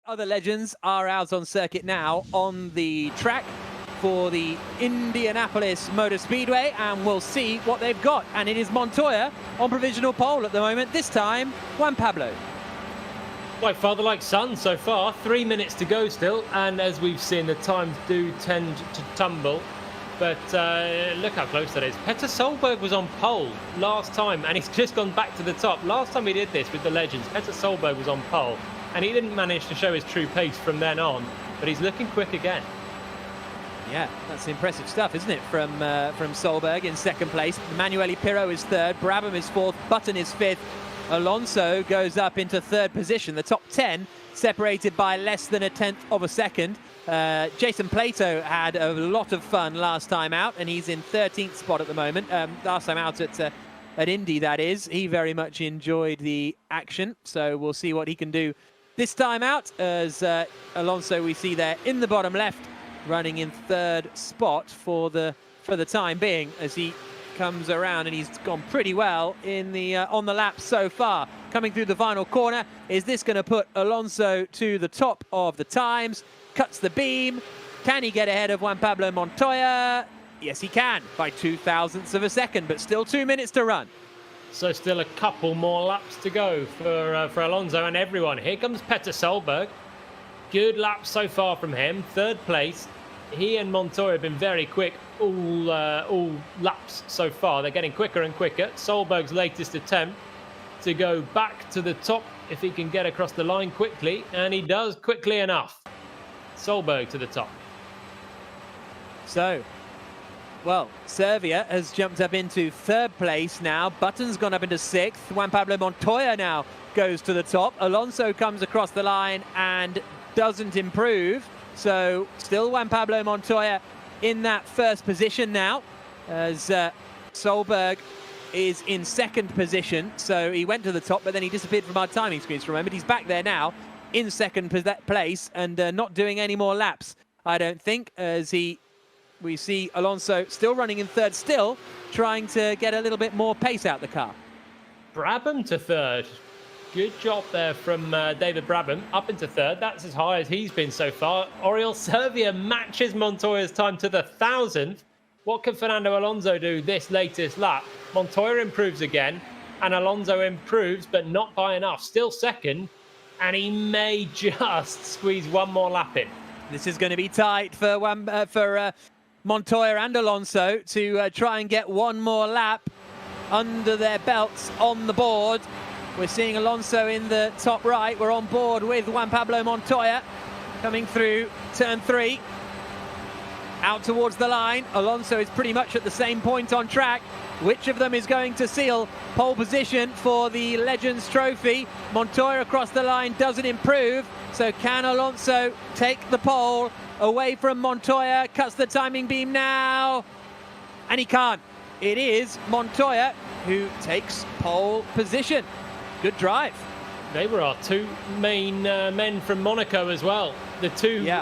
Other legends are out on circuit now on the track for the Indianapolis Motor Speedway, and we'll see what they've got. And it is Montoya on provisional pole at the moment. This time, Juan Pablo. Like father, like son so far. 3 minutes to go still, and as we've seen, the times do tend to tumble. But look how close that is. Petter Solberg was on pole last time, and he's just gone back to the top. Last time we did this with the legends, Petter Solberg was on pole, and he didn't manage to show his true pace from then on, but he's looking quick again. Yeah, that's impressive stuff, isn't it, from Solberg in second place. Emanuele Pirro is third, Brabham is fourth, Button is fifth. Alonso goes up into third position. The top 10 separated by less than a tenth of a second. Jason Plato had a lot of fun last time out, and he's in 13th spot at the moment. Last time out at Indy, that is. He very much enjoyed the action, so we'll see what he can do this time out. As Alonso, we see there in the bottom left, running in third spot for the time being, as he comes around, and he's gone pretty well in the on the lap so far. Coming through the final corner, is this going to put Alonso to the top of the times? Cuts the beam. Can he get ahead of Juan Pablo Montoya? Yes, he can, by 0.02 of a second, but still 2 minutes to run. So still a couple more laps to go for Alonso and everyone. Here comes Petter Solberg. Good lap so far from him. Third place. He and Montoya have been very quick all laps so far. They're getting quicker and quicker. Solberg's latest attempt to go back to the top if he can get across the line quickly, and he does quickly enough. Solberg to the top. So, well, Servia has jumped up into third place now. Button's gone up into sixth. Juan Pablo Montoya now goes to the top. Alonso comes across the line and doesn't improve. So still Juan Pablo Montoya in that first position now, as Solberg is in second position. So he went to the top, but then he disappeared from our timing screens for a moment. He's back there now in second place and not doing any more laps, I don't think, as we see Alonso still running in third, still trying to get a little bit more pace out the car. Brabham to third. Good job there from David Brabham, up into third. That's as high as he's been so far. Oriol Servia matches Montoya's time to the 1,000th. What can Fernando Alonso do this latest lap? Montoya improves again, and Alonso improves, but not by enough. Still second, and he may just squeeze one more lap in. This is going to be tight for Montoya and Alonso to try and get one more lap under their belts on the board. We're seeing Alonso in the top right. We're on board with Juan Pablo Montoya coming through turn 3. Out towards the line. Alonso is pretty much at the same point on track. Which of them is going to seal pole position for the Legends Trophy? Montoya across the line doesn't improve. So can Alonso take the pole away from Montoya? Cuts the timing beam now. And he can't. It is Montoya who takes pole position. Good drive. They were our two main men from Monaco as well. The two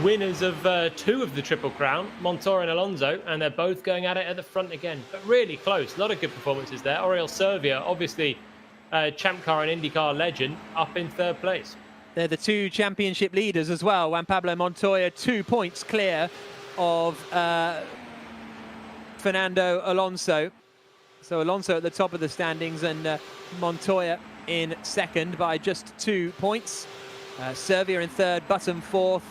winners of two of the Triple Crown, Montoya and Alonso, and they're both going at it at the front again. But really close. A lot of good performances there. Oriol Servia, obviously Champ Car and IndyCar legend, up in third place. They're the two championship leaders as well. Juan Pablo Montoya 2 points clear of Fernando Alonso. So Alonso at the top of the standings, and Montoya in second by just 2 points. Servia in third, Button fourth,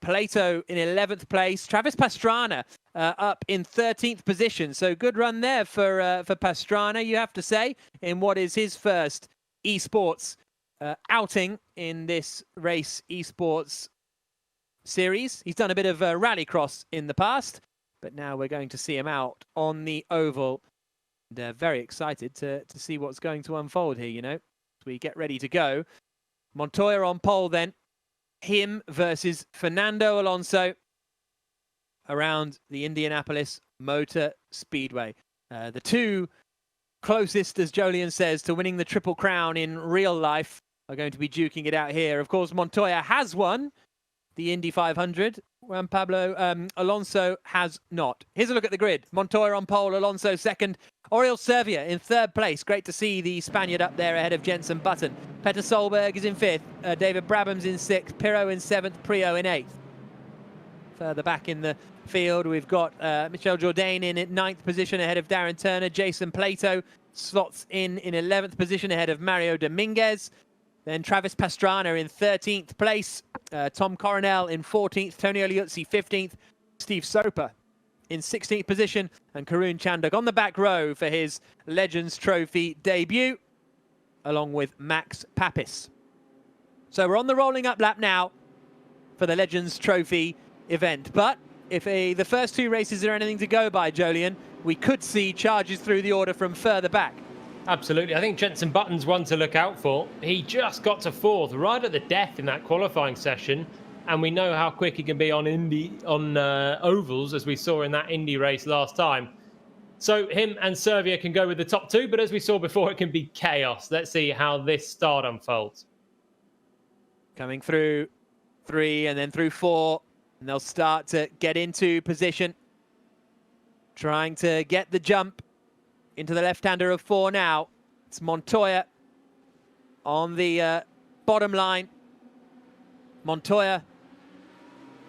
Plato in 11th place. Travis Pastrana up in 13th position. So good run there for Pastrana, you have to say, in what is his first eSports outing in this race eSports series. He's done a bit of rallycross in the past, but now we're going to see him out on the oval. And very excited to see what's going to unfold here, you know, as we get ready to go. Montoya on pole then. Him versus Fernando Alonso around the Indianapolis Motor Speedway. The two closest, as Jolien says, to winning the Triple Crown in real life are going to be duking it out here. Of course, Montoya has won the Indy 500 Juan Pablo Alonso has not. Here's a look at the grid. Montoya on pole, Alonso second. Oriol Servia in third place. Great to see the Spaniard up there ahead of Jenson Button. Petter Solberg is in fifth. David Brabham's in sixth. Pirro in seventh. Prio in eighth. Further back in the field, we've got Michel Jourdain in ninth position ahead of Darren Turner. Jason Plato slots in 11th position ahead of Mario Dominguez. Then Travis Pastrana in 13th place. Tom Coronel in 14th. Tony Oliuzzi 15th. Steve Soper in 16th position. And Karun Chandok on the back row for his Legends Trophy debut, along with Max Papis. So we're on the rolling up lap now for the Legends Trophy event. But if the first two races are anything to go by, Jolyon, we could see charges through the order from further back. Absolutely. I think Jenson Button's one to look out for. He just got to fourth right at the death in that qualifying session, and we know how quick he can be on ovals, as we saw in that Indy race last time. So him and Servia can go with the top two, but as we saw before, it can be chaos. Let's see how this start unfolds. Coming through 3 and then through 4, and they'll start to get into position, trying to get the jump into the left-hander of 4 now. It's Montoya on the bottom line. Montoya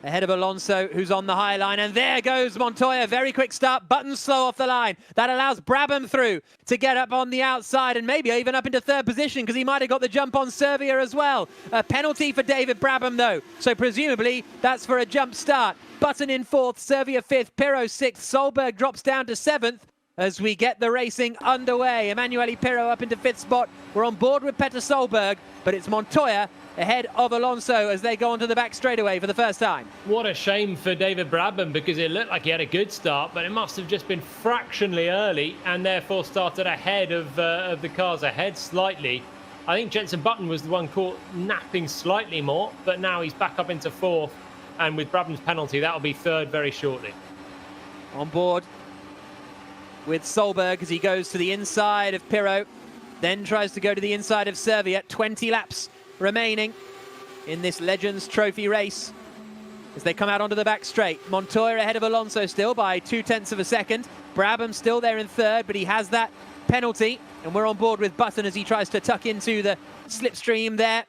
ahead of Alonso, who's on the high line. And there goes Montoya. Very quick start. Button slow off the line. That allows Brabham through to get up on the outside and maybe even up into third position, because he might have got the jump on Servia as well. A penalty for David Brabham, though. So presumably that's for a jump start. Button in 4th, Servia 5th, Pirro 6th. Solberg drops down to 7th. As we get the racing underway. Emanuele Pirro up into 5th spot. We're on board with Petter Solberg, but it's Montoya ahead of Alonso as they go onto the back straightaway for the first time. What a shame for David Brabham, because it looked like he had a good start, but it must have just been fractionally early and therefore started ahead of the cars ahead slightly. I think Jenson Button was the one caught napping slightly more, but now he's back up into 4th, and with Brabham's penalty, that'll be 3rd very shortly. On board with Solberg as he goes to the inside of Pirro, then tries to go to the inside of Servia. 20 laps remaining in this Legends Trophy race as they come out onto the back straight. Montoya ahead of Alonso still by 0.2 of a second. Brabham still there in 3rd, but he has that penalty, and we're on board with Button as he tries to tuck into the slipstream there.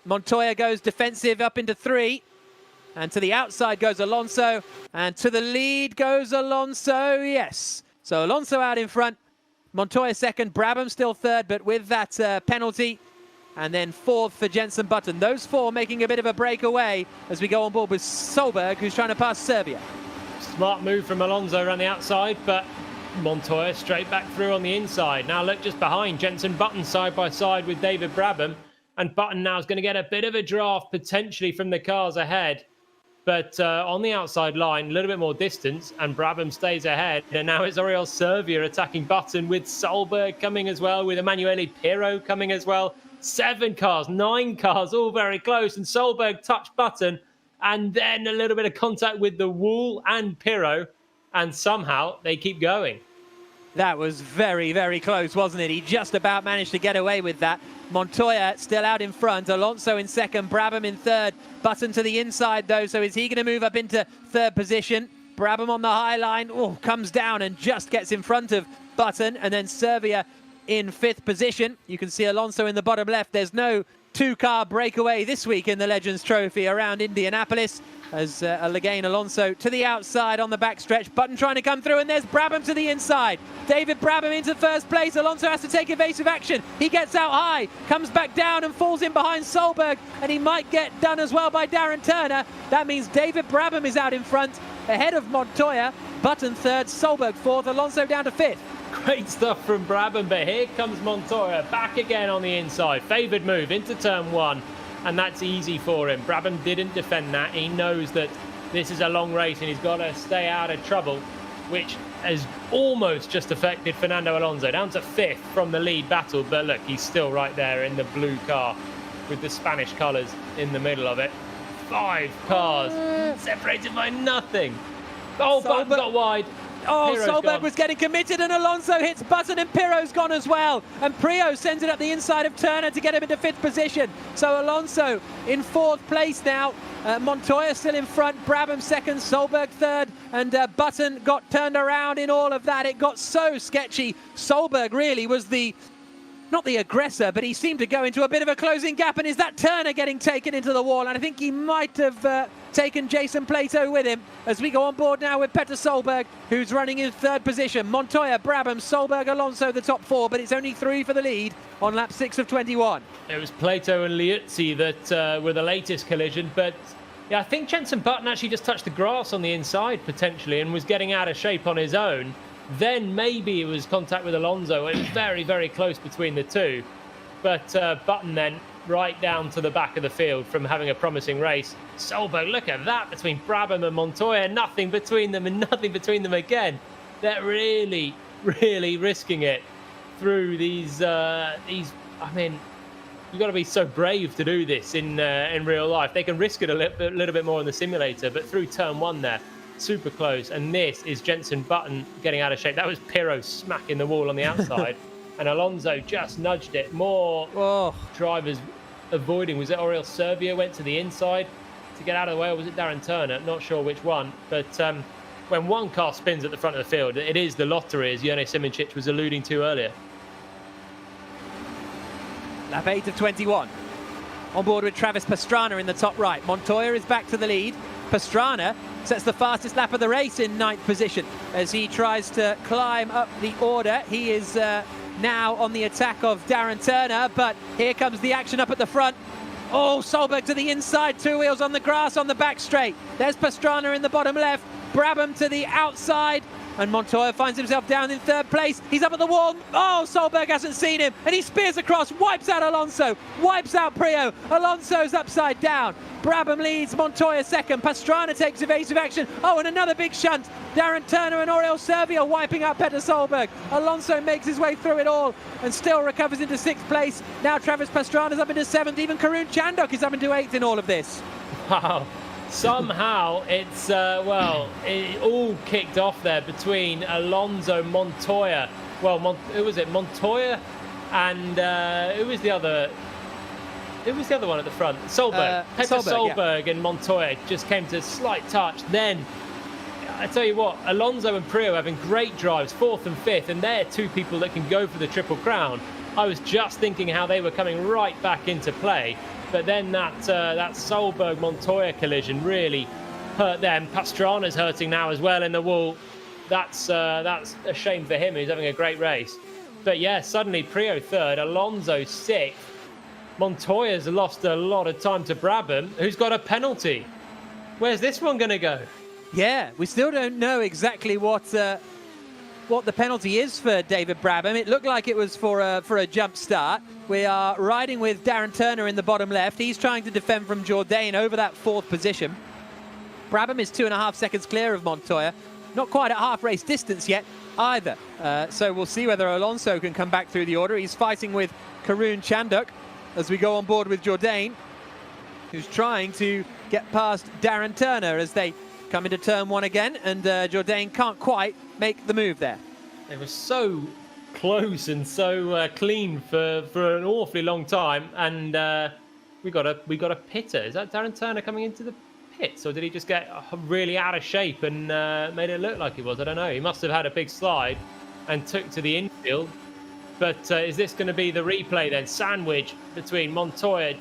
Montoya goes defensive up into 3. And to the outside goes Alonso, and to the lead goes Alonso, yes. So Alonso out in front, Montoya 2nd, Brabham still 3rd, but with that penalty. And then 4th for Jenson Button. Those 4 making a bit of a breakaway as we go on board with Solberg, who's trying to pass Servia. Smart move from Alonso around the outside, but Montoya straight back through on the inside. Now look just behind, Jenson Button side by side with David Brabham. And Button now is going to get a bit of a draft potentially from the cars ahead. But on the outside line, a little bit more distance, and Brabham stays ahead. And now it's Oriol Servia attacking Button, with Solberg coming as well, with Emanuele Pirro coming as well. 7 cars, 9 cars, all very close. And Solberg touched Button, and then a little bit of contact with the wall and Pirro, and somehow they keep going. That was very, very close, wasn't it? He just about managed to get away with that. Montoya still out in front. Alonso in 2nd, Brabham in 3rd. Button to the inside, though, so is he going to move up into 3rd position? Brabham on the high line, comes down and just gets in front of Button. And then Servia in 5th position. You can see Alonso in the bottom left. There's no 2-car breakaway this week in the Legends Trophy around Indianapolis, as again Alonso to the outside on the backstretch. Button trying to come through, and there's Brabham to the inside. David Brabham into 1st place. Alonso has to take evasive action. He gets out high, comes back down and falls in behind Solberg, and he might get done as well by Darren Turner. That means David Brabham is out in front ahead of Montoya. Button 3rd, Solberg 4th, Alonso down to 5th. Great stuff from Brabham, but here comes Montoya back again on the inside. Favoured move into turn 1, and that's easy for him. Brabham didn't defend that. He knows that this is a long race and he's got to stay out of trouble, which has almost just affected Fernando Alonso, down to 5th from the lead battle. But look, he's still right there in the blue car with the Spanish colours in the middle of it. 5 cars separated by nothing. Oh, Button got wide. Oh, Pirro's Solberg gone. was getting committed, and Alonso hits Button, and Pirro's gone as well. And Prio sends it up the inside of Turner to get him into 5th position. So Alonso in 4th place now. Montoya still in front, Brabham 2nd, Solberg 3rd, and Button got turned around in all of that. It got so sketchy. Solberg really was not the aggressor, but he seemed to go into a bit of a closing gap, and is that Turner getting taken into the wall? And I think he might have taken Jason Plato with him as we go on board now with Petter Solberg, who's running in 3rd position. Montoya, Brabham, Solberg, Alonso, the top 4, but it's only 3 for the lead on lap 6 of 21. It was Plato and Liuzzi that were the latest collision, but yeah, I think Jenson Button actually just touched the grass on the inside potentially and was getting out of shape on his own. Then maybe it was contact with Alonso. It was very, very close between the two. But Button then right down to the back of the field from having a promising race. Solberg, look at that between Brabham and Montoya. Nothing between them and nothing between them again. They're really, really risking it through these. I mean, you've got to be so brave to do this in real life. They can risk it a little bit more in the simulator, but through turn 1 there, super close. And this is Jenson Button getting out of shape. That was Pirro smacking the wall on the outside. And Alonso just nudged it. More drivers avoiding. Was it Aurel Servia went to the inside to get out of the way, or was it Darren Turner? Not sure which one. But when one car spins at the front of the field, it is the lottery, as Jone Simoncic was alluding to earlier. Lap 8 of 21. On board with Travis Pastrana in the top right. Montoya is back to the lead. Pastrana sets the fastest lap of the race in 9th position as he tries to climb up the order. He is now on the attack of Darren Turner, but here comes the action up at the front. Oh, Solberg to the inside, 2 wheels on the grass on the back straight. There's Pastrana in the bottom left, Brabham to the outside, and Montoya finds himself down in 3rd place. He's up at the wall. Oh, Solberg hasn't seen him, and he spears across, wipes out Alonso, wipes out Prio. Alonso's upside down. Brabham leads, Montoya 2nd. Pastrana takes evasive action. Oh, and another big shunt. Darren Turner and Aurel Servia wiping out Petter Solberg. Alonso makes his way through it all and still recovers into 6th place. Now Travis Pastrana's up into 7th. Even Karun Chandok is up into 8th in all of this. Wow. Somehow it's, it all kicked off there between Alonso, Montoya. Well, who was it? Montoya and who was the other? Who was the other one at the front? Solberg. Petter Solberg and Montoya just came to a slight touch. Then, I tell you what, Alonso and Prio having great drives, 4th and 5th, and they're 2 people that can go for the Triple Crown. I was just thinking how they were coming right back into play. But then that Solberg-Montoya collision really hurt them. Pastrana's hurting now as well in the wall. That's a shame for him. He's having a great race. But yeah, suddenly Prio 3rd, Alonso 6th. Montoya's lost a lot of time to Brabham, who's got a penalty. Where's this one going to go? Yeah, we still don't know exactly what the penalty is for David Brabham. It looked like it was for a jump start. We are riding with Darren Turner in the bottom left. He's trying to defend from Jourdain over that 4th position. Brabham is 2.5 seconds clear of Montoya. Not quite at half race distance yet either. So we'll see whether Alonso can come back through the order. He's fighting with Karun Chandok as we go on board with Jourdain, who's trying to get past Darren Turner as they come into turn 1 again, and Jourdain can't quite make the move there. It was so close and so clean for an awfully long time, and we got a pitter. Is that Darren Turner coming into the pits, or did he just get really out of shape and made it look like he was? I don't know. He must have had a big slide and took to the infield. But is this going to be the replay then? Sandwich between Montoya,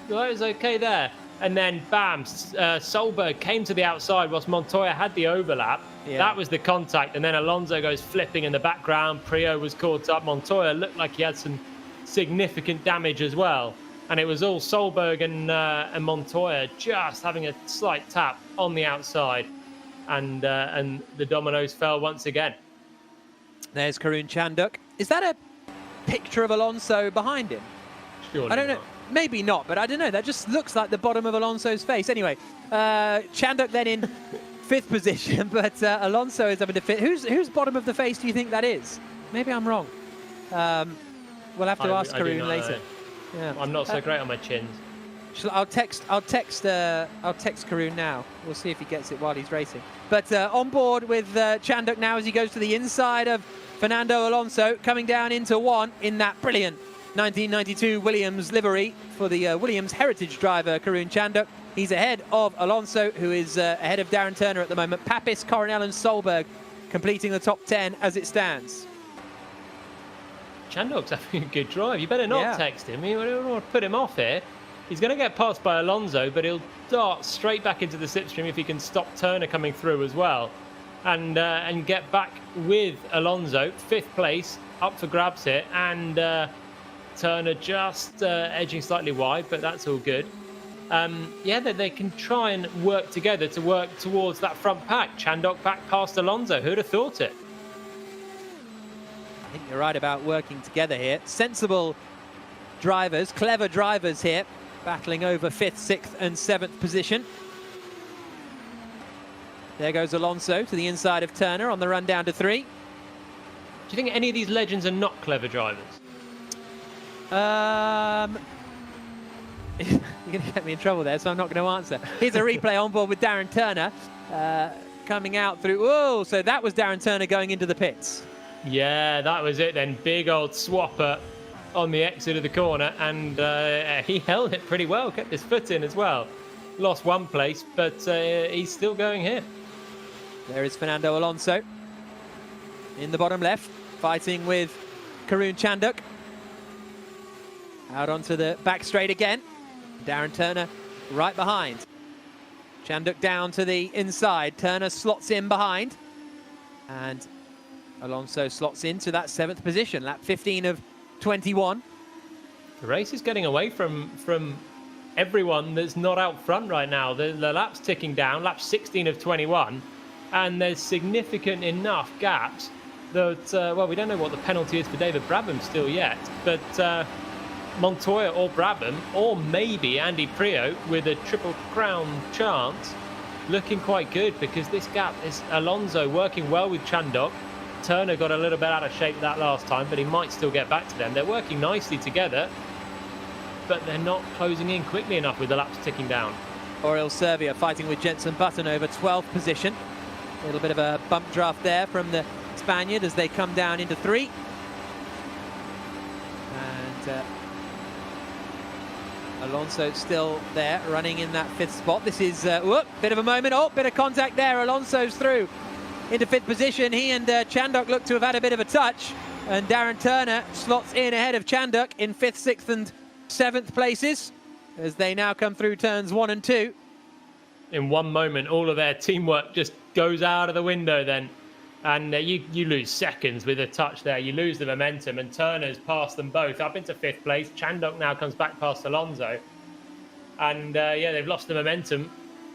well, it was okay there. And then, bam, Solberg came to the outside whilst Montoya had the overlap. Yeah. That was the contact. And then Alonso goes flipping in the background. Prio was caught up. Montoya looked like he had some significant damage as well. And it was all Solberg and Montoya just having a slight tap on the outside. And the dominoes fell once again. There's Karun Chandok. Is that a picture of Alonso behind him? Surely I don't know. Maybe not, but I don't know. That just looks like the bottom of Alonso's face. Anyway, Chandok then in 5th position, but Alonso is up into 5th. Whose bottom of the face do you think that is? Maybe I'm wrong. We'll have to ask Karun later. Yeah. I'm not so great on my chins. I'll text Karun now. We'll see if he gets it while he's racing. But on board with Chanduk now as he goes to the inside of Fernando Alonso, coming down into one in that brilliant 1992 Williams livery for the Williams heritage driver Karun Chanduk. He's ahead of Alonso, who is ahead of Darren Turner at the moment. Papis, Coronel and Solberg completing the top 10 as it stands. Chanduk's having a good drive. You better not text him. You don't want to put him off here. He's going to get passed by Alonso, but he'll dart straight back into the slipstream if he can stop Turner coming through as well. And get back with Alonso. 5th place, up for grabs here. And Turner just edging slightly wide, but that's all good. They can try and work together to work towards that front pack. Chanduk back past Alonso. Who'd have thought it? I think you're right about working together here. Sensible drivers, clever drivers here, battling over 5th, 6th and 7th position. There goes Alonso to the inside of Turner on the run down to 3. Do you think any of these legends are not clever drivers? You're going to get me in trouble there, so I'm not going to answer. Here's a replay on board with Darren Turner coming out through. Oh, so that was Darren Turner going into the pits. Yeah, that was it then. Big old swapper on the exit of the corner, and he held it pretty well, kept his foot in as well. Lost 1 place, but he's still going here. There is Fernando Alonso in the bottom left, fighting with Karun Chanduk. Out onto the back straight again. Darren Turner right behind. Chanduk down to the inside. Turner slots in behind. And Alonso slots into that 7th position. Lap 15 of 21. The race is getting away from everyone that's not out front right now. The lap's ticking down. Lap 16 of 21. And there's significant enough gaps that, we don't know what the penalty is for David Brabham still yet. But Montoya or Brabham, or maybe Andy Prio with a Triple Crown chance, looking quite good, because this gap is Alonso working well with Chanduk. Turner got a little bit out of shape that last time, but he might still get back to them. They're working nicely together, but they're not closing in quickly enough with the laps ticking down. Oriol Servia fighting with Jenson Button over 12th position. A little bit of a bump draft there from the Spaniard as they come down into 3. And Alonso still there, running in that 5th spot. This is bit of a moment. Oh, bit of contact there. Alonso's through into 5th position. He and Chanduk look to have had a bit of a touch. And Darren Turner slots in ahead of Chanduk in 5th, 6th and 7th places as they now come through turns 1 and 2. In one moment, all of their teamwork just goes out of the window then. And you lose seconds with a touch there. You lose the momentum, and Turner's passed them both up into 5th place. Chanduk now comes back past Alonso. And they've lost the momentum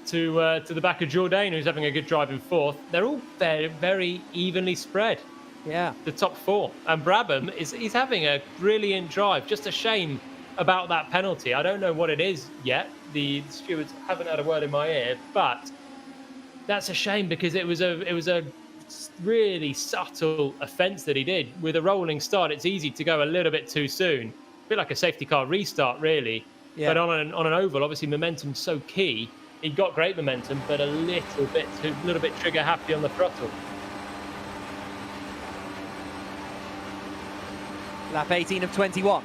to the back of Jourdain, who's having a good drive in 4th. They're all very, very evenly spread. Yeah. The top 4. And Brabham, he's having a brilliant drive. Just a shame about that penalty. I don't know what it is yet. The stewards haven't had a word in my ear, but that's a shame, because it was a really subtle offence that he did. With a rolling start, it's easy to go a little bit too soon. A bit like a safety car restart, really. Yeah. But on an oval, obviously momentum's so key. He got great momentum, but a little bit trigger happy on the throttle. Lap 18 of 21.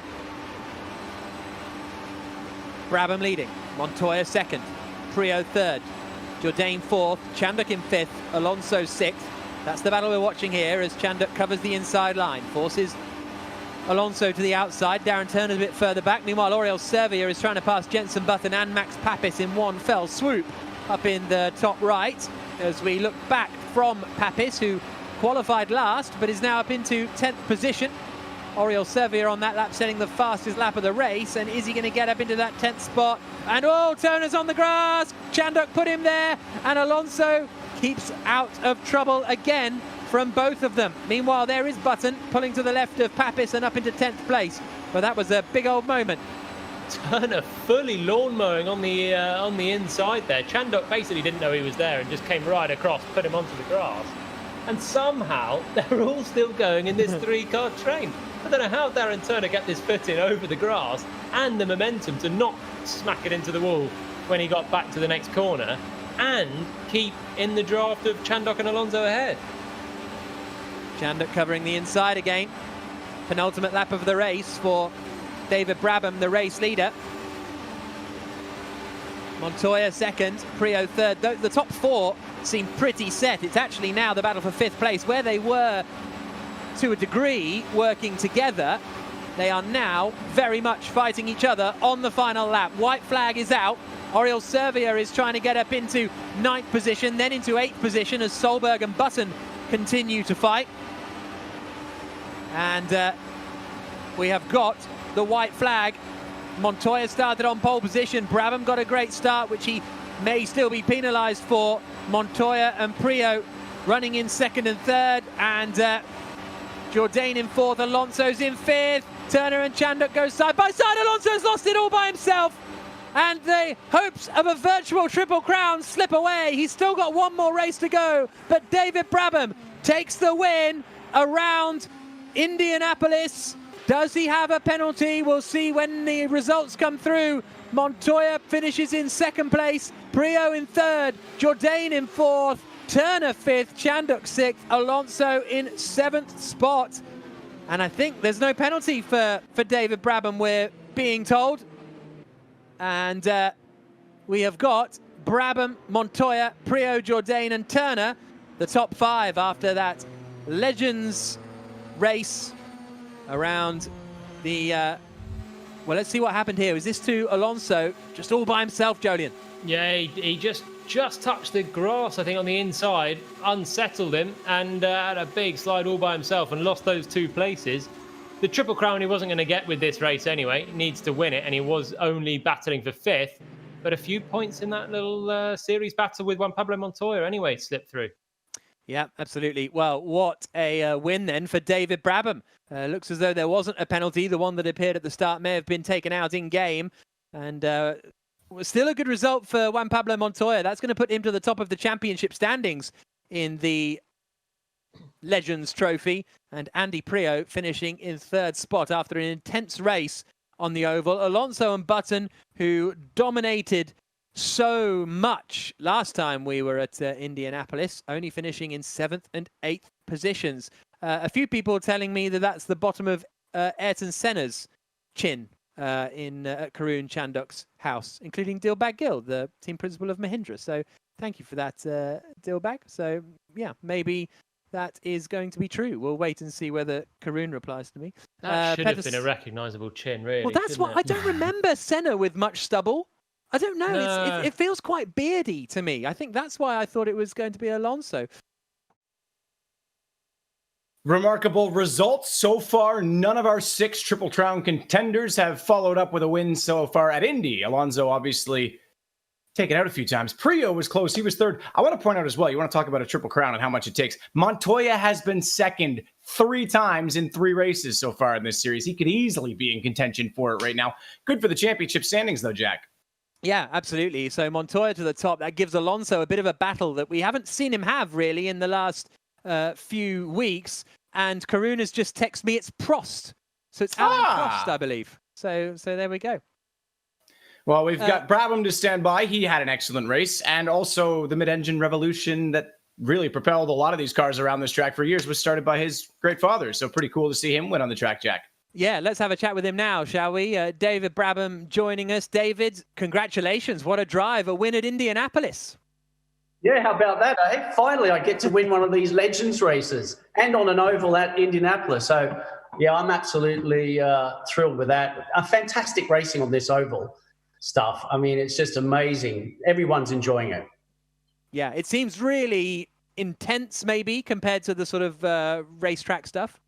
Brabham leading. Montoya 2nd. Prio 3rd. Jourdain 4th. Chanduk in 5th. Alonso 6th. That's the battle we're watching here as Chanduk covers the inside line. Forces Alonso to the outside. Darren Turner's a bit further back. Meanwhile, Oriol Servia is trying to pass Jenson Button and Max Papis in one fell swoop up in the top right. As we look back from Papis, who qualified last but is now up into 10th position. Oriol Servia on that lap setting the fastest lap of the race. And is he going to get up into that 10th spot? And Turner's on the grass. Chanduk put him there. And Alonso keeps out of trouble again from both of them. Meanwhile, there is Button pulling to the left of Papis and up into 10th place. But that was a big old moment. Turner fully lawn mowing on the inside there. Chanduk basically didn't know he was there and just came right across, put him onto the grass. And somehow they're all still going in this 3-car train. I don't know how Darren Turner got this foot in over the grass and the momentum to not smack it into the wall when he got back to the next corner and keep in the draft of Chandok and Alonso ahead. Chandok covering the inside again. Penultimate lap of the race for David Brabham, the race leader. Montoya second, Prio third. The top four seem pretty set. It's actually now the battle for fifth place, where they were, to a degree, working together. They are now very much fighting each other on the final lap. White flag is out. Oriol Servia is trying to get up into 9th position, then into 8th position as Solberg and Button continue to fight. And we have got the white flag. Montoya started on pole position. Brabham got a great start, which he may still be penalised for. Montoya and Prio running in second and third, and Jourdain in fourth. Alonso's in fifth. Turner and Chandok go side by side. Alonso's lost it all by himself, and the hopes of a virtual Triple Crown slip away. He's still got one more race to go, but David Brabham takes the win around Indianapolis. Does he have a penalty? We'll see when the results come through. Montoya finishes in second place, Prio in third, Jourdain in fourth, Turner fifth, Chandok sixth, Alonso in seventh spot. And I think there's no penalty for David Brabham, we're being told. And we have got Brabham, Montoya, Prio, Jourdain and Turner, the top five after that Legends race around the well, let's see what happened here. Is this to Alonso just all by himself, Jolien? Yeah, he just touched the grass, I think, on the inside, unsettled him, and had a big slide all by himself and lost those 2 places. The Triple Crown he wasn't going to get with this race anyway. He needs to win it, and he was only battling for 5th, but a few points in that little series battle with Juan Pablo Montoya anyway slipped through. Yeah, absolutely. Well, what a win then for David Brabham. Looks as though there wasn't a penalty. The one that appeared at the start may have been taken out in game. And still a good result for Juan Pablo Montoya. That's going to put him to the top of the championship standings in the Legends Trophy. And Andy Prio finishing in third spot after an intense race on the oval. Alonso and Button, who dominated so much last time we were at Indianapolis, only finishing in 7th and 8th positions. A few people telling me that that's the bottom of Ayrton Senna's chin in Karun Chandok's house, including Dilbag Gill, the team principal of Mahindra. So thank you for that, Dilbag. So yeah, maybe that is going to be true. We'll wait and see whether Karun replies to me. That should have been a recognisable chin, really. Well, that's what I don't remember Senna with much stubble. I don't know. No. It feels quite beardy to me. I think that's why I thought it was going to be Alonso. Remarkable results so far. None of our 6 Triple Crown contenders have followed up with a win so far at Indy. Alonso obviously taken out a few times. Prio was close. He was third. I want to point out as well, you want to talk about a Triple Crown and how much it takes. Montoya has been second 3 times in 3 races so far in this series. He could easily be in contention for it right now. Good for the championship standings though, Jack. Yeah, absolutely. So Montoya to the top. That gives Alonso a bit of a battle that we haven't seen him have really in the last few weeks. And Karun has just texted me it's Prost. So it's Alan Prost, I believe. So there we go. Well, we've got Brabham to stand by. He had an excellent race. And also the mid-engine revolution that really propelled a lot of these cars around this track for years was started by his great father. So pretty cool to see him win on the track, Jack. Yeah, let's have a chat with him now, shall we? David Brabham joining us. David, congratulations. What a drive. A win at Indianapolis. Yeah, how about that, eh? Finally, I get to win one of these Legends races and on an oval at Indianapolis. So, yeah, I'm absolutely thrilled with that. A fantastic racing on this oval stuff. I mean, it's just amazing. Everyone's enjoying it. Yeah, it seems really intense maybe compared to the sort of racetrack stuff.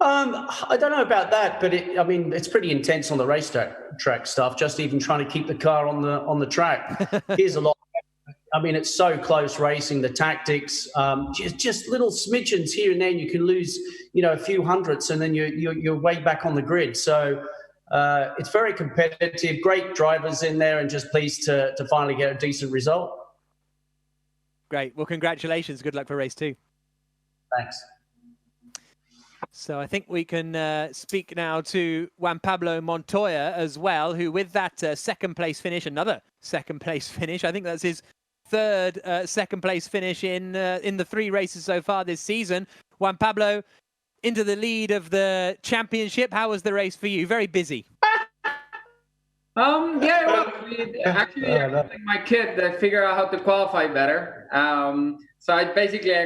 I don't know about that, but it's pretty intense on the racetrack stuff. Just even trying to keep the car on the track. Here's a lot. I mean, it's so close racing. The tactics, just little smidgens here and there. You can lose, a few hundredths, and then you're way back on the grid. So it's very competitive. Great drivers in there, and just pleased to finally get a decent result. Great. Well, congratulations. Good luck for race 2. Thanks. So I think we can speak now to Juan Pablo Montoya as well, who with that second place finish, another second place finish, I think that's his third second place finish in the 3 races so far this season. Juan Pablo into the lead of the championship. How was the race for you? Very busy. Yeah, well, actually, my kid that figured out how to qualify better. So I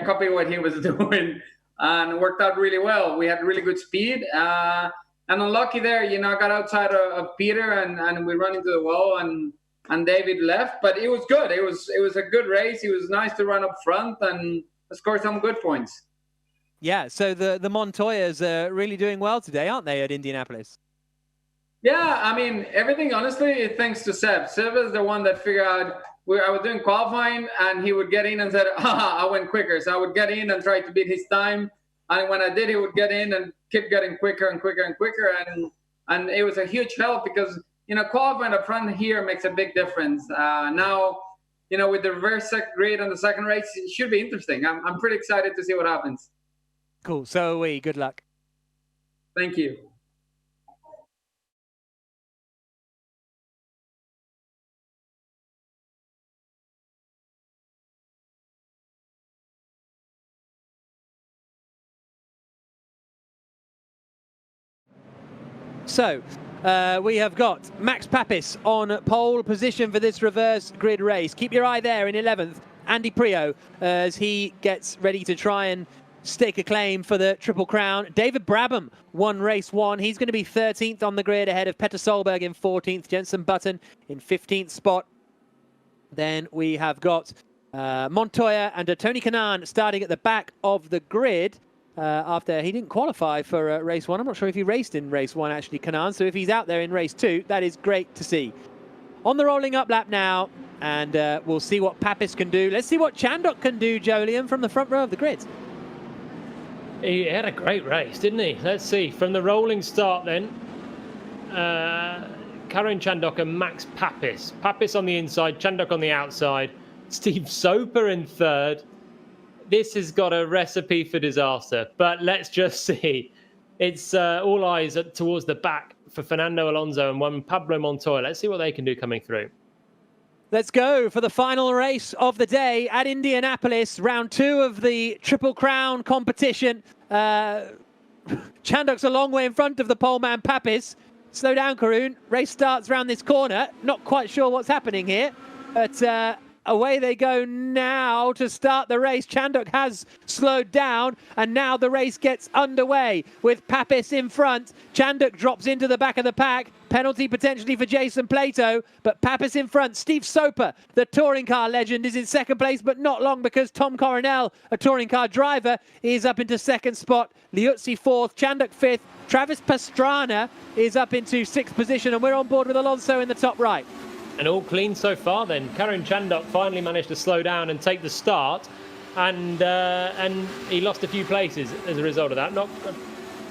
copied what he was doing and worked out really well. We had really good speed. And unlucky there, I got outside of Peter and we run into the wall and David left, but it was good. It was a good race. It was nice to run up front and score some good points. Yeah, so the Montoyas are really doing well today, aren't they, at Indianapolis? Yeah, I mean, everything, honestly, thanks to Seb. Seb is the one that figured out I was doing qualifying, and he would get in and said, I went quicker. So I would get in and try to beat his time. And when I did, he would get in and keep getting quicker and quicker and quicker. And it was a huge help because, qualifying up front here makes a big difference. Now, with the reverse grid on the second race, it should be interesting. I'm pretty excited to see what happens. Cool. So are we. Good luck. Thank you. So we have got Max Papis on pole position for this reverse grid race. Keep your eye there in 11th. Andy Prio as he gets ready to try and stake a claim for the Triple Crown. David Brabham won race 1. He's going to be 13th on the grid ahead of Petter Solberg in 14th. Jenson Button in 15th spot. Then we have got Montoya and Tony Kanaan starting at the back of the grid. After he didn't qualify for race 1. I'm not sure if he raced in race 1, actually, Kanaan. So if he's out there in race 2, that is great to see. On the rolling up lap now, and we'll see what Papis can do. Let's see what Chandok can do, Jolyon, from the front row of the grid. He had a great race, didn't he? Let's see. From the rolling start then, Karin Chandok and Max Papis. Papis on the inside, Chandok on the outside. Steve Soper in third. This has got a recipe for disaster, but let's just see. It's all eyes towards the back for Fernando Alonso and Juan Pablo Montoya. Let's see what they can do coming through. Let's go for the final race of the day at Indianapolis, round 2 of the Triple Crown competition. Chandok's a long way in front of the poleman Papis. Slow down, Karun. Race starts round this corner. Not quite sure what's happening here, but away they go now to start the race. Chandok has slowed down, and now the race gets underway with Papis in front. Chandok drops into the back of the pack. Penalty potentially for Jason Plato, but Papis in front. Steve Soper, the touring car legend, is in second place, but not long because Tom Coronel, a touring car driver, is up into second spot. Liuzzi fourth, Chandok fifth. Travis Pastrana is up into sixth position, and we're on board with Alonso in the top right. And all clean so far then. Karin Chandok finally managed to slow down and take the start. And he lost a few places as a result of that. Not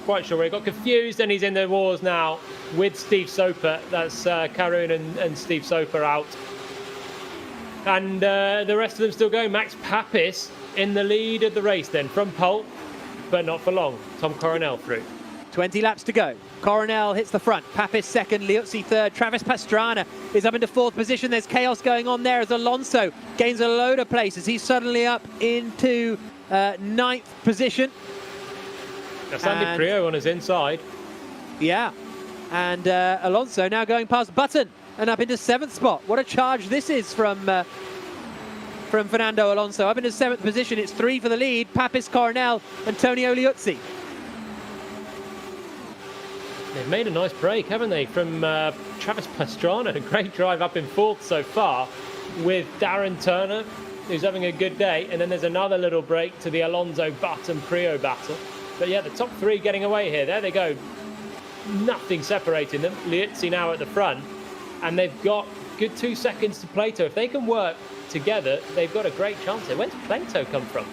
quite sure where he got confused, and he's in the wars now with Steve Soper. That's Karun and Steve Soper out. And the rest of them still going. Max Papis in the lead of the race then from pole, but not for long. Tom Coronel through. 20 laps to go. Coronel hits the front. Papis second, Liuzzi third. Travis Pastrana is up into fourth position. There's chaos going on there as Alonso gains a load of places. He's suddenly up into ninth position. That's Andy Prio on his inside. Yeah. And Alonso now going past Button and up into seventh spot. What a charge this is from Fernando Alonso. Up into seventh position. It's 3 for the lead. Papis, Coronel, Antonio Liuzzi. They've made a nice break, haven't they, from Travis Pastrana. A great drive up in fourth so far with Darren Turner, who's having a good day. And then there's another little break to the Alonso Button Prio battle. But yeah, the top 3 getting away here. There they go. Nothing separating them. Liuzzi now at the front. And they've got good 2 seconds to Plato. If they can work together, they've got a great chance here. Where does Plato come from?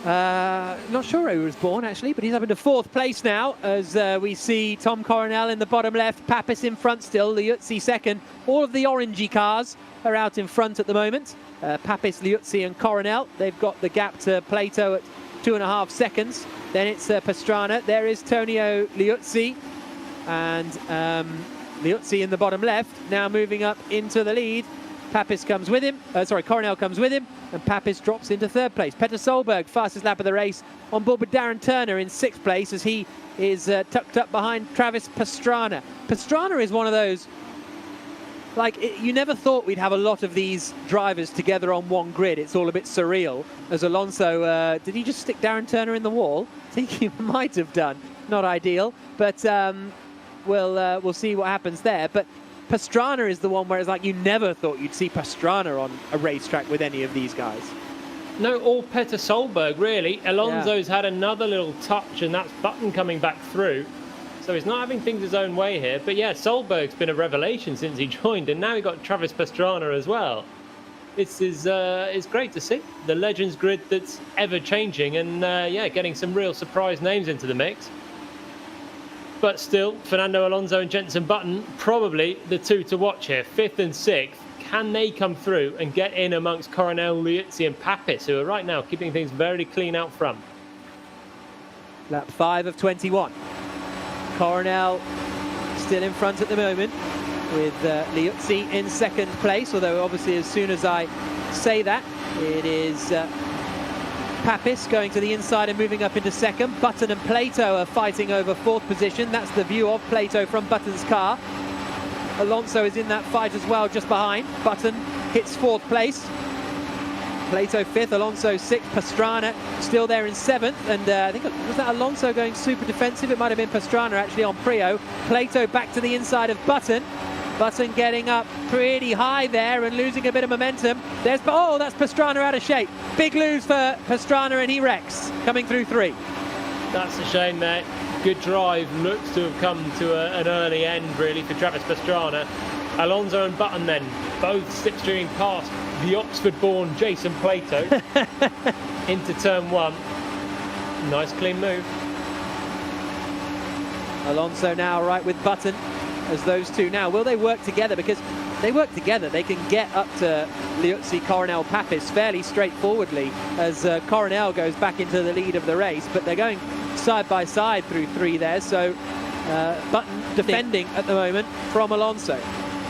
Not sure where he was born, actually, but he's up into fourth place now as we see Tom Coronel in the bottom left, Papis in front still, Liuzzi second. All of the orangey cars are out in front at the moment. Papis, Liuzzi and Coronel. They've got the gap to Plato at 2.5 seconds. Then it's Pastrana. There is Tonio Liuzzi. And Liuzzi in the bottom left, now moving up into the lead. Papis comes with him. Coronel comes with him. And Papis drops into 3rd place. Petter Solberg, fastest lap of the race, on board with Darren Turner in 6th place as he is tucked up behind Travis Pastrana. Pastrana is one of those, you never thought we'd have a lot of these drivers together on one grid. It's all a bit surreal. As Alonso, did he just stick Darren Turner in the wall? I think he might have done. Not ideal, but we'll see what happens there. But Pastrana is the one where it's you never thought you'd see Pastrana on a racetrack with any of these guys. No, all Petter Solberg, really. Alonso's had another little touch, and that's Button coming back through. So he's not having things his own way here. But yeah, Solberg's been a revelation since he joined, and now we've got Travis Pastrana as well. It's great to see. The Legends grid that's ever-changing, and getting some real surprise names into the mix. But still, Fernando Alonso and Jenson Button, probably the two to watch here. 5th and 6th. Can they come through and get in amongst Coronel, Liuzzi and Papis, who are right now keeping things very clean out front? Lap 5 of 21. Coronel still in front at the moment with Liuzzi in 2nd place, although obviously as soon as I say that, it is Papis going to the inside and moving up into 2nd. Button and Plato are fighting over 4th position. That's the view of Plato from Button's car. Alonso is in that fight as well, just behind. Button hits 4th place. Plato 5th, Alonso 6th. Pastrana still there in 7th. And I think, was that Alonso going super defensive? It might have been Pastrana actually on Prio. Plato back to the inside of Button. Button getting up pretty high there and losing a bit of momentum. That's Pastrana out of shape. Big lose for Pastrana and he wrecks, coming through 3. That's a shame there. Good drive, looks to have come to an early end really for Travis Pastrana. Alonso and Button then, both slipstreaming past the Oxford-born Jason Plato into turn 1. Nice clean move. Alonso now right with Button as those two now. Will they work together? Because they work together, they can get up to Liuzzi, Coronel, Papis fairly straightforwardly as Coronel goes back into the lead of the race, but they're going side by side through 3 there, so Button defending at the moment from Alonso.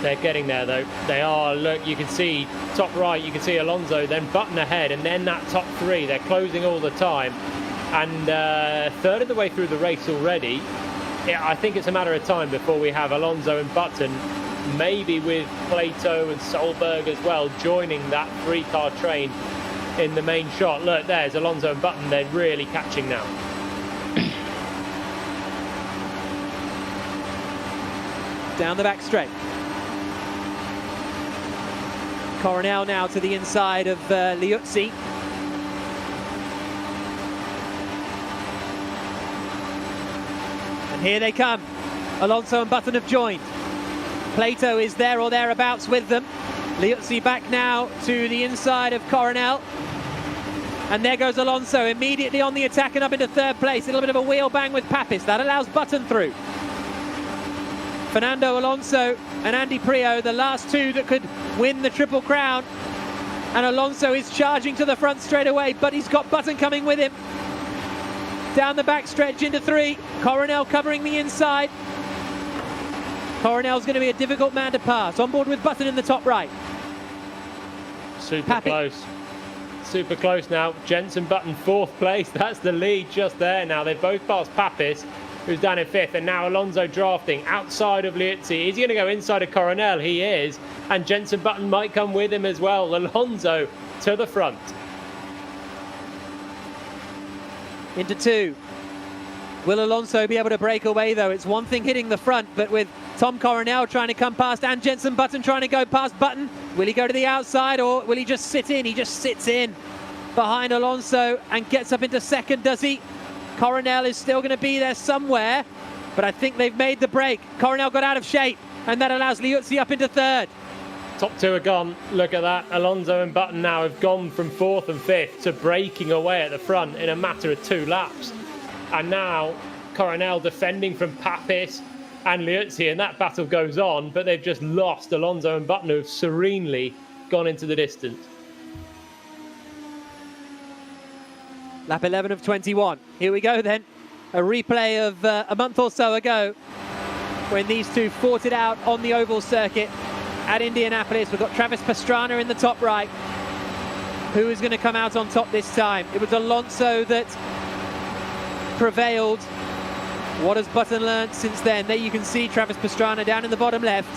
They're getting there though. They are, look, you can see top right, you can see Alonso, then Button ahead, and then that top 3. They're closing all the time. And third of the way through the race already. I think it's a matter of time before we have Alonso and Button, maybe with Plato and Solberg as well, joining that 3-car train in the main shot. Look, there's Alonso and Button. They're really catching now. Down the back straight. Coronel now to the inside of Liuzzi. And here they come. Alonso and Button have joined. Plato is there or thereabouts with them. Liuzzi back now to the inside of Coronel. And there goes Alonso immediately on the attack and up into 3rd place. A little bit of a wheel bang with Papis. That allows Button through. Fernando Alonso and Andy Prio, the last 2 that could win the Triple Crown. And Alonso is charging to the front straight away, but he's got Button coming with him. Down the back stretch into 3. Coronel covering the inside. Coronel's going to be a difficult man to pass. On board with Button in the top right. Super close. Super close now. Jenson Button 4th place. That's the lead just there now. They've both passed Papis, who's down in 5th, and now Alonso drafting outside of Liuzzi. Is he going to go inside of Coronel? He is. And Jenson Button might come with him as well. Alonso to the front. Into 2. Will Alonso be able to break away though? It's one thing hitting the front, but with Tom Coronel trying to come past and Jenson Button trying to go past Button, will he go to the outside or will he just sit in? He just sits in behind Alonso and gets up into 2nd, does he? Coronel is still going to be there somewhere, but I think they've made the break. Coronel got out of shape and that allows Liuzzi up into 3rd. Top 2 are gone. Look at that. Alonso and Button now have gone from 4th and 5th to breaking away at the front in a matter of 2 laps. And now Coronel defending from Papis and Liuzzi, and that battle goes on, but they've just lost Alonso and Button, who have serenely gone into the distance. Lap 11 of 21. Here we go then. A replay of a month or so ago when these two fought it out on the oval circuit at Indianapolis. We've got Travis Pastrana in the top right. Who is going to come out on top this time? It was Alonso that prevailed. What has Button learned since then? There you can see Travis Pastrana down in the bottom left.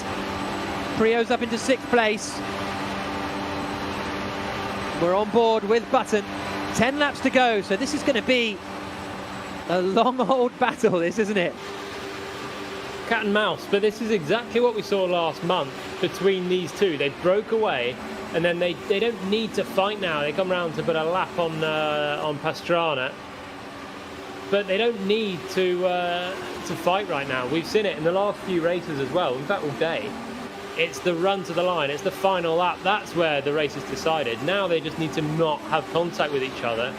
Prio's up into 6th place. We're on board with Button. 10 laps to go, so this is going to be a long old battle, this, isn't it? Cat and mouse, but this is exactly what we saw last month between these two. They broke away, and then they don't need to fight now. They come around to put a lap on Pastrana, but they don't need to fight right now. We've seen it in the last few races as well, in fact all day. It's the run to the line, it's the final lap, that's where the race is decided. Now they just need to not have contact with each other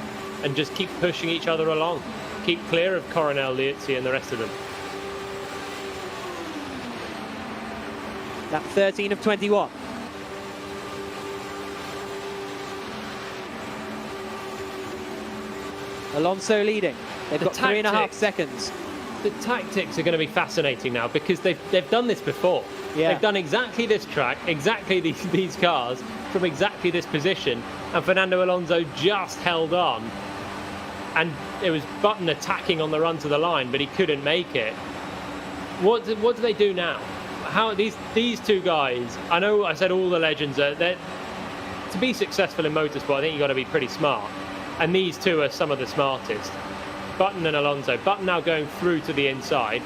and just keep pushing each other along. Keep clear of Coronel, Liuzzi and the rest of them. Lap 13 of 21. Alonso leading. They've got 3.5 seconds. The tactics are going to be fascinating now because they've done this before. Yeah. They've done exactly this track, exactly these cars from exactly this position, and Fernando Alonso just held on. And it was Button attacking on the run to the line, but he couldn't make it. What do they do now? How these two guys? I know I said all the legends are there. To be successful in motorsport, I think you've got to be pretty smart, and these two are some of the smartest. Button and Alonso. Button now going through to the inside.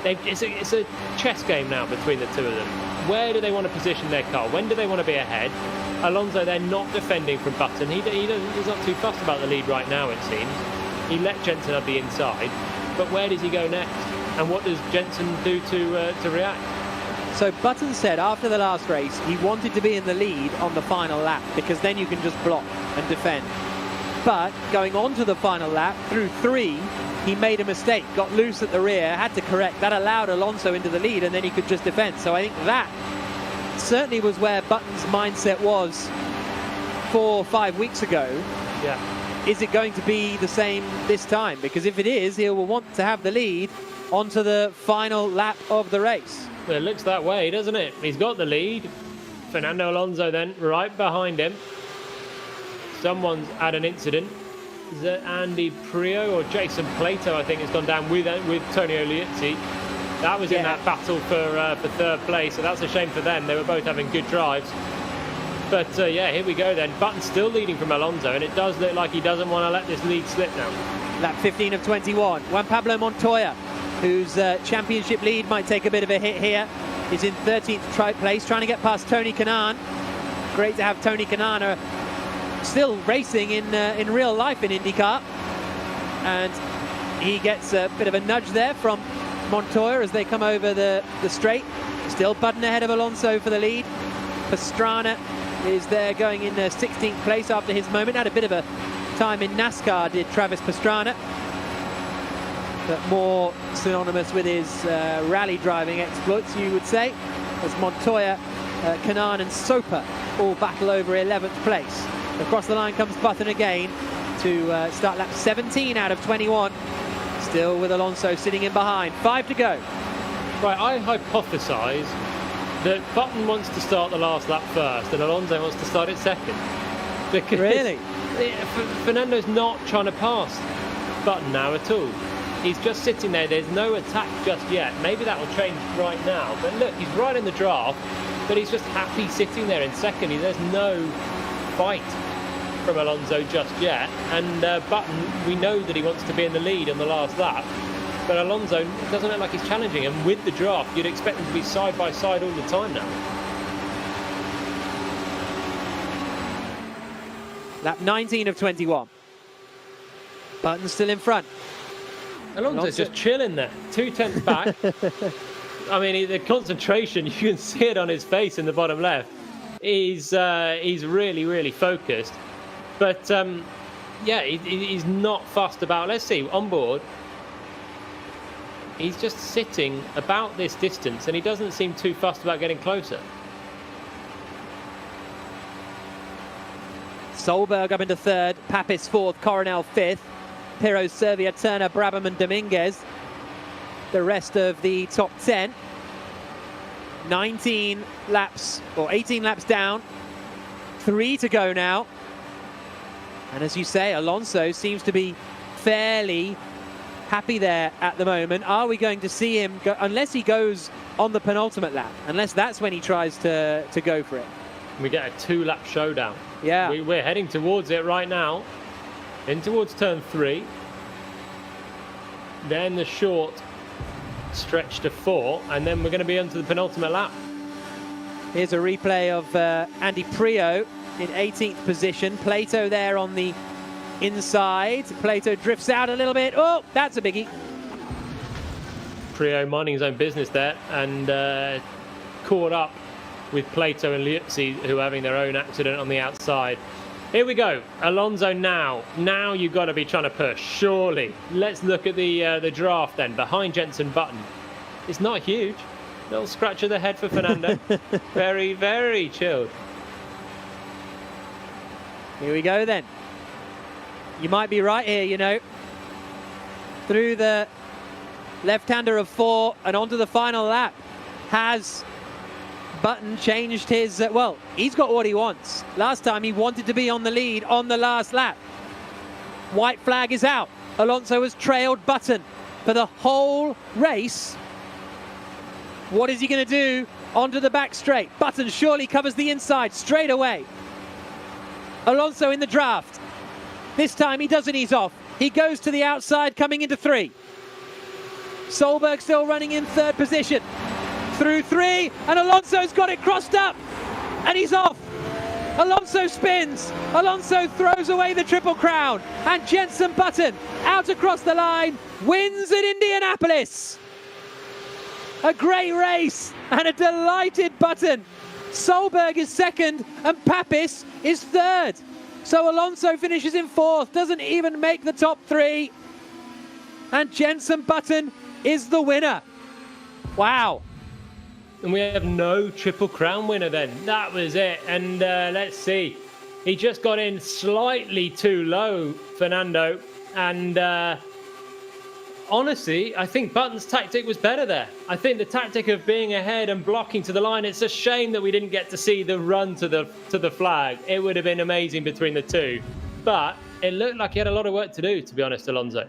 It's a chess game now between the two of them. Where do they want to position their car? When do they want to be ahead? Alonso, they're not defending from Button. He's not too fussed about the lead right now, it seems. He let Jenson have the inside, but where does he go next? And what does Jenson do to react? So Button said after the last race he wanted to be in the lead on the final lap because then you can just block and defend. But going on to the final lap, through 3, he made a mistake, got loose at the rear, had to correct. That allowed Alonso into the lead, and then he could just defend. So I think that certainly was where Button's mindset was 4 or 5 weeks ago. Yeah. Is it going to be the same this time? Because if it is, he will want to have the lead onto the final lap of the race. Well, it looks that way, doesn't it? He's got the lead. Fernando Alonso then right behind him. Someone's had an incident. Is it Andy Prio or Jason Plato, I think, has gone down with Tonio Liuzzi. That was in that battle for 3rd place, so that's a shame for them. They were both having good drives. But yeah, here we go then. Button's still leading from Alonso, and it does look like he doesn't want to let this lead slip now. Lap 15 of 21. Juan Pablo Montoya, whose championship lead might take a bit of a hit here, is in 13th place, trying to get past Tony Kanaan. Great to have Tony Kanaan still racing in real life in IndyCar, and he gets a bit of a nudge there from Montoya as they come over the straight. Still Button ahead of Alonso for the lead. Pastrana is there going in 16th place after his moment. Had a bit of a time in NASCAR, did Travis Pastrana, but more synonymous with his rally driving exploits, you would say, as Montoya, Kanaan and Soper all battle over 11th place. Across the line comes Button again to start lap 17 out of 21. Still with Alonso sitting in behind. 5 to go. Right, I hypothesise that Button wants to start the last lap first and Alonso wants to start it second. Because really? Fernando's not trying to pass Button now at all. He's just sitting there. There's no attack just yet. Maybe that will change right now. But look, he's right in the draft, but he's just happy sitting there in second. There's no fight from Alonso just yet, and Button, we know that he wants to be in the lead on the last lap, but Alonso doesn't look like he's challenging him. With the draft, you'd expect them to be side by side all the time now. Lap 19 of 21. Button still in front. Alonso's just chilling there, 2/10 back. I mean, the concentration, you can see it on his face in the bottom left. He's really, really focused. But, yeah, he's not fussed about... Let's see, on board, he's just sitting about this distance, and he doesn't seem too fussed about getting closer. Solberg up into 3rd, Papis 4th, Coronel 5th. Pirro, Servia, Turner, Brabham and Dominguez. The rest of the top 10. 19 laps, or 18 laps down. 3 to go now. And as you say, Alonso seems to be fairly happy there at the moment. Are we going to see him go, unless he goes on the penultimate lap, unless that's when he tries to go for it? We get a 2-lap showdown. Yeah. We're heading towards it right now. In towards turn 3. Then the short stretch to 4, and then we're going to be onto the penultimate lap. Here's a replay of Andy Prio in 18th position. Plato there on the inside. Plato drifts out a little bit. Oh, that's a biggie. Prio minding his own business there and caught up with Plato and Liuzzi, who are having their own accident on the outside. Here we go. Alonso now. Now you've got to be trying to push, surely. Let's look at the draft then. Behind Jenson Button. It's not huge. Little scratch of the head for Fernando. Very, very chilled. Here we go then. You might be right here, you know. Through the left-hander of 4 and onto the final lap. Has Button changed his... well, he's got what he wants. Last time he wanted to be on the lead on the last lap. White flag is out. Alonso has trailed Button for the whole race. What is he going to do onto the back straight? Button surely covers the inside straight away. Alonso in the draft. This time he doesn't ease off. He goes to the outside coming into 3. Solberg still running in 3rd position. Through 3, and Alonso's got it crossed up, and he's off. Alonso spins. Alonso throws away the Triple Crown, and Jenson Button out across the line wins at Indianapolis. A great race and a delighted Button. Solberg is 2nd and Papis is 3rd. So Alonso finishes in 4th, doesn't even make the top 3. And Jenson Button is the winner. Wow. And we have no Triple Crown winner then. That was it. And let's see. He just got in slightly too low, Fernando. And honestly, I think Button's tactic was better there. I think the tactic of being ahead and blocking to the line, it's a shame that we didn't get to see the run to the flag. It would have been amazing between the two. But it looked like he had a lot of work to do, to be honest, Alonso.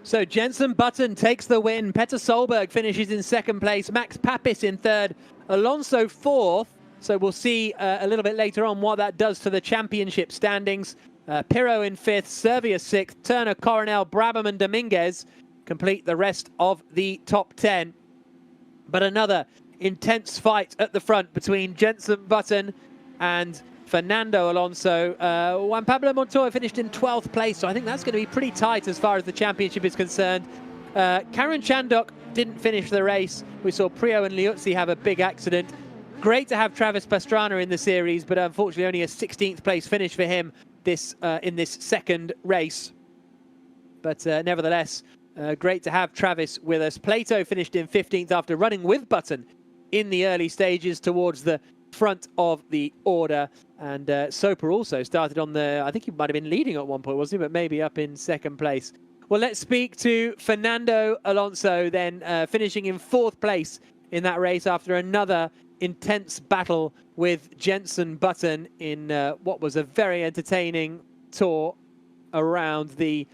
So Jenson Button takes the win. Petter Solberg finishes in 2nd place. Max Papis in 3rd. Alonso 4th. So we'll see a little bit later on what that does to the championship standings. Pirro in 5th. Servia 6th. Turner, Coronel, Brabham and Dominguez complete the rest of the top 10. But another intense fight at the front between Jenson Button and Fernando Alonso. Juan Pablo Montoya finished in 12th place, so I think that's going to be pretty tight as far as the championship is concerned. Karen Chandok didn't finish the race. We saw Prio and Liuzzi have a big accident. Great to have Travis Pastrana in the series, but unfortunately only a 16th place finish for him in this 2nd race. But nevertheless, great to have Travis with us. Plato finished in 15th after running with Button in the early stages towards the front of the order. And Soper also started on the... I think he might have been leading at one point, wasn't he? But maybe up in 2nd place. Well, let's speak to Fernando Alonso then, finishing in 4th place in that race after another intense battle with Jenson Button in what was a very entertaining tour around the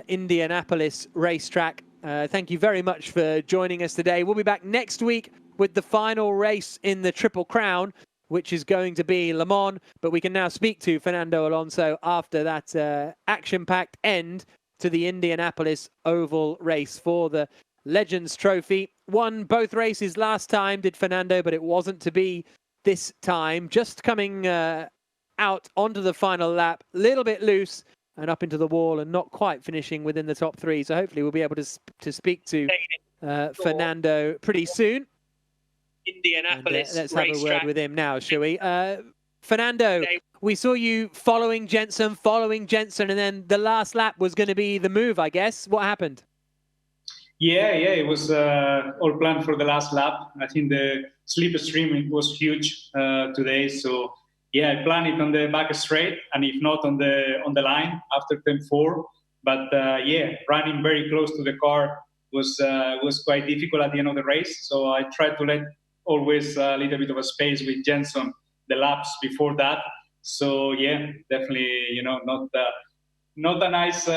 Indianapolis racetrack. Thank you very much for joining us today. We'll be back next week with the final race in the Triple Crown, which is going to be Le Mans. But we can now speak to Fernando Alonso after that action-packed end to the Indianapolis Oval race for the Legends Trophy. Won both races last time, did Fernando, but it wasn't to be this time. Just coming out onto the final lap, a little bit loose and up into the wall and not quite finishing within the top 3. So hopefully we'll be able to speak to Fernando pretty soon. Indianapolis let's have a word with him now, shall we? Fernando, we saw you following Jenson, and then the last lap was going to be the move, I guess. What happened? Yeah, it was all planned for the last lap. I think the slipstream was huge today, so yeah, I planned it on the back straight, and if not on the line after turn 4. But yeah, running very close to the car was quite difficult at the end of the race. So I tried to let always a little bit of a space with Jenson the laps before that. So yeah, definitely, not a nice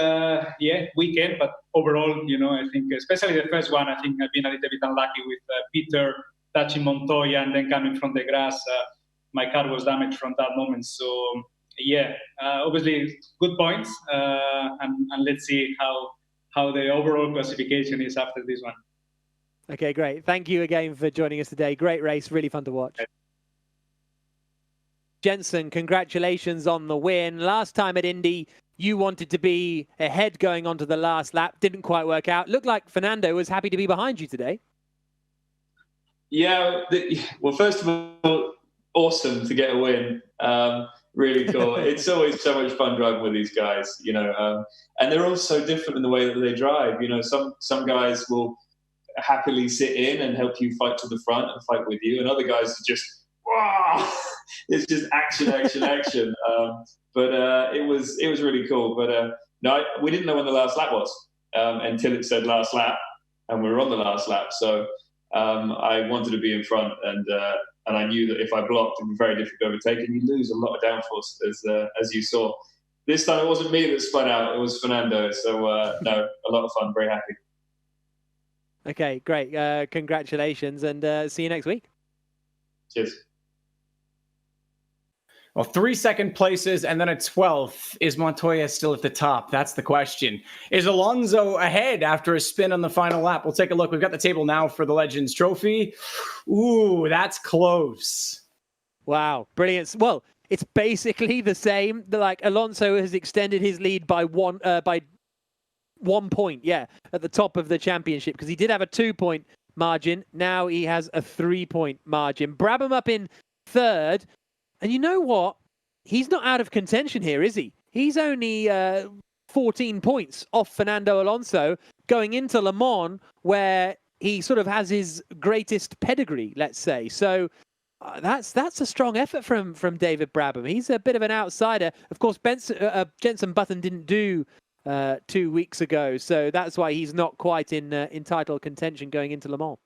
weekend, but overall, I think especially the first one, I think I've been a little bit unlucky with Peter touching Montoya and then coming from the grass. My car was damaged from that moment. So yeah, obviously good points, and let's see how the overall classification is after this one. Okay, great. Thank you again for joining us today. Great race, really fun to watch. Jenson, congratulations on the win. Last time at Indy, you wanted to be ahead going on to the last lap. Didn't quite work out. Looked like Fernando was happy to be behind you today. Yeah, well, first of all, awesome to get a win. Really cool. It's always so much fun driving with these guys, and they're all so different in the way that they drive. Some guys will happily sit in and help you fight to the front and fight with you, and other guys are just, wow, it's just action. But it was really cool. But no, we didn't know when the last lap was until it said last lap, and we were on the last lap. So I wanted to be in front, and I knew that if I blocked, it would be very difficult to overtake, and you lose a lot of downforce, as you saw. This time it wasn't me that spun out; it was Fernando. So no, a lot of fun. Very happy. Okay, great. Congratulations, and see you next week. Cheers. Well, 3 second places and then a 12th. Is Montoya still at the top? That's the question. Is Alonso ahead after a spin on the final lap? We'll take a look. We've got the table now for the Legends Trophy. Ooh, that's close. Wow, brilliant. Well, it's basically the same. Like Alonso has extended his lead by 1 point, at the top of the championship, because he did have a 2-point margin. Now he has a 3-point margin. Brabham up in third. And you know what? He's not out of contention here, is he? He's only 14 points off Fernando Alonso going into Le Mans, where he sort of has his greatest pedigree, let's say. So that's a strong effort from David Brabham. He's a bit of an outsider. Of course, Jenson Button didn't do 2 weeks ago, so that's why he's not quite in title contention going into Le Mans.